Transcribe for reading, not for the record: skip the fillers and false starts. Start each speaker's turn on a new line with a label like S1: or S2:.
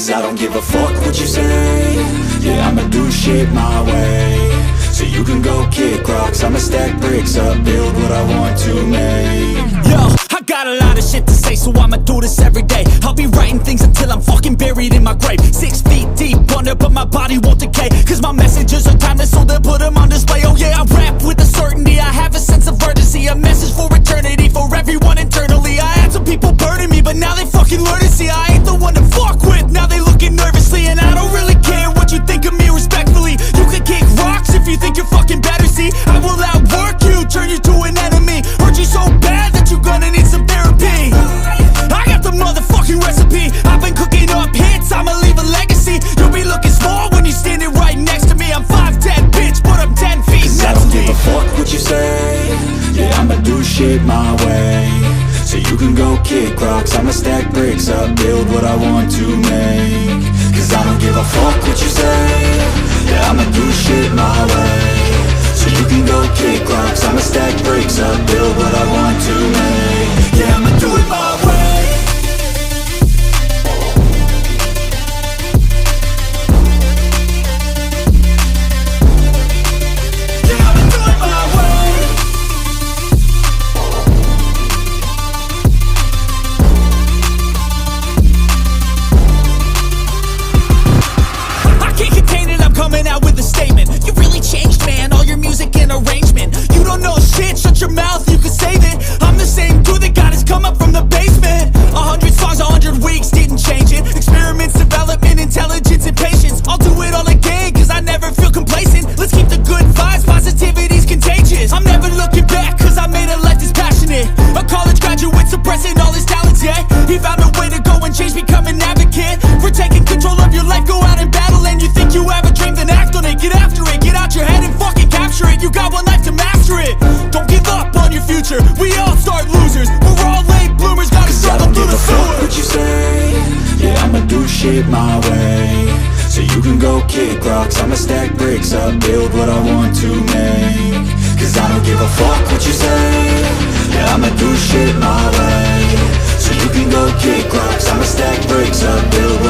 S1: Cause I don't give a fuck what you say. Yeah, I'ma do shit my way. So you can go kick rocks, I'ma stack bricks up, build what I want to make.
S2: Yo, I got a lot of shit to say, so I'ma do this every day. I'll be writing things until I'm fucking buried in my grave. 6 feet deep under, but my body won't decay. Cause my messages are timeless, so they'll put them on display. Oh yeah, I rap with a certainty, I have a sense of urgency. A message for eternity, for everyone internally. I had some people burning me, but now they fucking learn to see I ain't the one to fuck with, now they looking nervously. And I don't really care what you think of me, respectfully. You can kick rocks if you think you're fucking better, see. I will outwork you, turn you to an enemy. Hurt you so bad that you're gonna need some therapy. I got the motherfucking recipe, I've been cooking up hits, I'ma leave a legacy. You'll be looking small when you're standing right next to me. I'm 5'10", bitch, but I'm 10 feet.
S1: Cause I don't give a fuck what you say. Yeah, I'ma do shit my way. So you can go kick rocks, I'ma stack bricks up, build what I want to make. Cause I don't give a fuck what you say. Yeah, I'ma do shit my way. So you can go kick rocks, I'ma stack bricks up, build what I want to make. Yeah, I'ma do it my way.
S2: Coming out with a statement. You really changed, man, all your music and arrangement. You don't know shit, shut your mouth, you can save it. I'm the same dude that got his come up from the basement. 100 songs, 100 weeks, didn't change it. Experiments, development, intelligence, and patience. I'll do it all again, cause I never feel complacent. Let's keep the good vibes, positivity's contagious. I'm never looking back, cause I made a life that's passionate. A college graduate suppressing all his talents, yeah. He found a way to go and change, become an advocate for taking control of your life, go out and battle. And you think you have a dream, then act on it, get after it, get out your head and fucking capture it. You got one life to master it. Don't give up on your future, we all start losers. We're all late bloomers, gotta struggle through the sewer.
S1: I don't give a fuck what you say. Yeah, I'ma do shit my way. So you can go kick rocks, I'ma stack bricks up, build what I want to make. Cause I don't give a fuck what you say. Yeah, I'ma do shit my way. So you can go kick rocks, I'ma stack bricks up, build